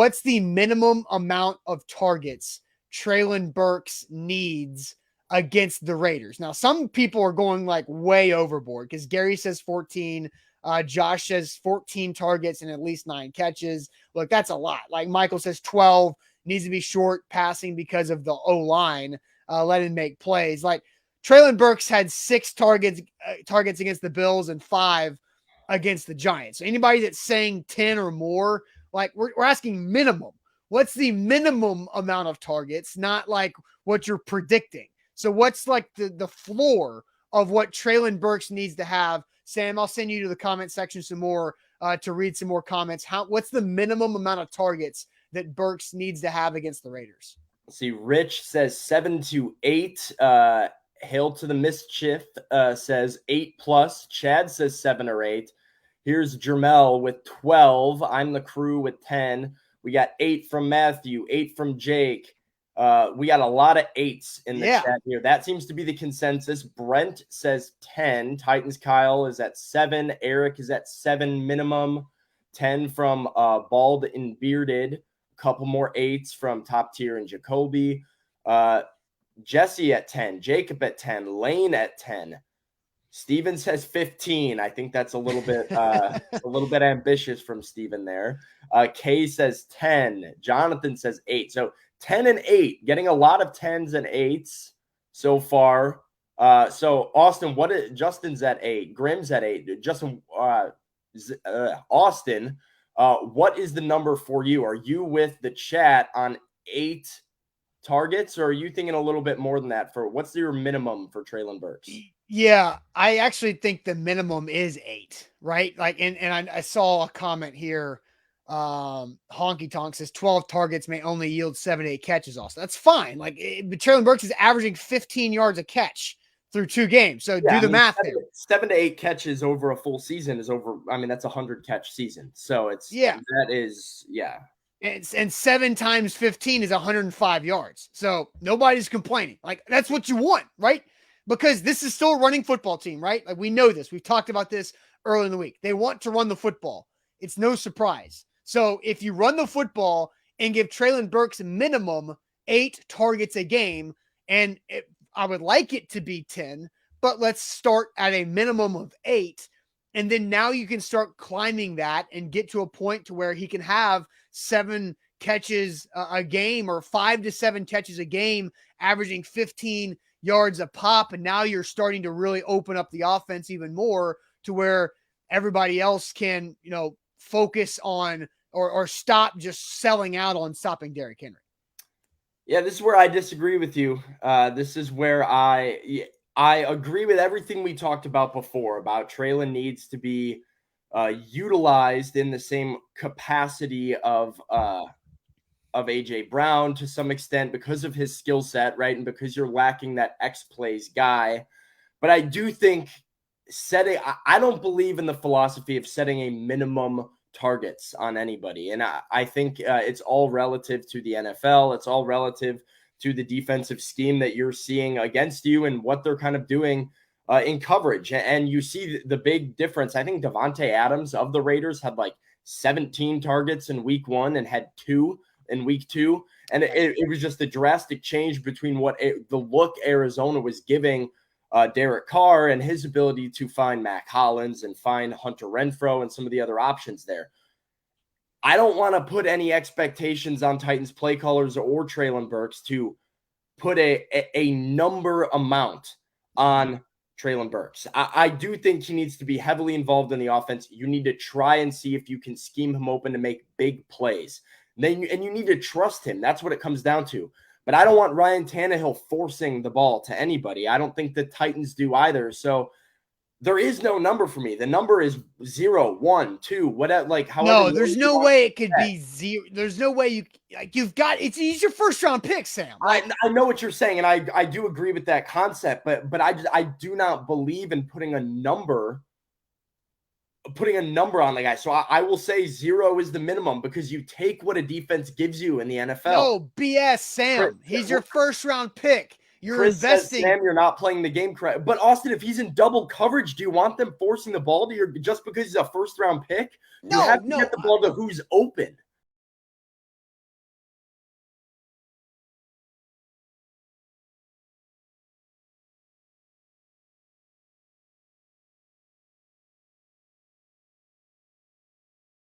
What's the minimum amount of targets Treylon Burks needs against the Raiders? Now, some people are going like way overboard because Gary says 14. Josh says 14 targets and at least 9 catches. Look, that's a lot. Like Michael says 12, needs to be short passing because of the O-line. Let him make plays. Like Treylon Burks had 6 targets against the Bills and 5 against the Giants. So anybody that's saying 10 or more, like we're asking minimum. What's the minimum amount of targets, not like what you're predicting? So what's like the floor of what Treylon Burks needs to have? Sam, I'll send you to the comment section some more to read some more comments. What's the minimum amount of targets that Burks needs to have against the Raiders? See, Rich says 7 to 8. Hail to the Mischief says 8+. Chad says 7 or 8. Here's Jermel with 12. I'm the crew with 10. We got 8 from Matthew, 8 from Jake. We got a lot of 8s in the chat here. That seems to be the consensus. Brent says 10. Titans Kyle is at 7. Eric is at 7 minimum. 10 from Bald and Bearded. A couple more 8s from Top Tier and Jacoby. Jesse at 10. Jacob at 10. Lane at 10. Steven says 15. I think that's a little bit ambitious from Steven there. Kay says 10. Jonathan says 8. So 10 and 8, getting a lot of 10s and 8s so far. So Austin, Justin's at 8. Grim's at 8. Justin, Austin, what is the number for you? Are you with the chat on 8 targets, or are you thinking a little bit more than that? For what's your minimum for Treylon Burks? Yeah, I actually think the minimum is 8, right? Like, and I saw a comment here. Honky Tonk says 12 targets may only yield 7 to 8 catches. Also, that's fine. Like, but Treylon Burks is averaging 15 yards a catch through 2 games. So do the math there. 7 to 8 catches over a full season is over. I mean, that's a 100 catch season. So it's that is. And 7 times 15 is 105 yards. So nobody's complaining. Like, that's what you want, right? Because this is still a running football team, right? Like, we know this. We've talked about this early in the week. They want to run the football. It's no surprise. So if you run the football and give Treylon Burks minimum 8 targets a game, and I would like it to be 10, but let's start at a minimum of 8. And then now you can start climbing that and get to a point to where he can have 7 catches a game, or 5 to 7 catches a game, averaging 15 yards a pop. And now you're starting to really open up the offense even more to where everybody else can, focus on or stop just selling out on stopping Derrick Henry. Yeah, this is where I disagree with you. This is where I agree with everything we talked about before about Treylon needs to be utilized in the same capacity of A.J. Brown to some extent because of his skill set, right? And because you're lacking that X plays guy. But I do think I don't believe in the philosophy of setting a minimum targets on anybody. And I think it's all relative to the NFL. It's all relative to the defensive scheme that you're seeing against you and what they're kind of doing in coverage. And you see the big difference. I think Devontae Adams of the Raiders had like 17 targets in week 1 and had 2 in week 2. And it was just a drastic change between the look Arizona was giving Derek Carr and his ability to find Mac Hollins and find Hunter Renfrow and some of the other options there. I don't want to put any expectations on Titans play callers or Treylon Burks to put a number amount on Treylon Burks. I do think he needs to be heavily involved in the offense. You need to try and see if you can scheme him open to make big plays. And you need to trust him. That's what it comes down to. But I don't want Ryan Tannehill forcing the ball to anybody. I don't think the Titans do either. So there is no number for me. The number is 0, 1, 2, whatever. Like, however. No, there's no way it could be 0. There's no way he's your first round pick, Sam. I know what you're saying, and I do agree with that concept, but I do not believe in putting a number on the guy. So I will say 0 is the minimum because you take what a defense gives you in the NFL. No, BS, Sam. He's your first round pick. You're Chris investing. Says, Sam, you're not playing the game correct. But Austin, if he's in double coverage, do you want them forcing the ball to you just because he's a first round pick? You have to get the ball to who's open.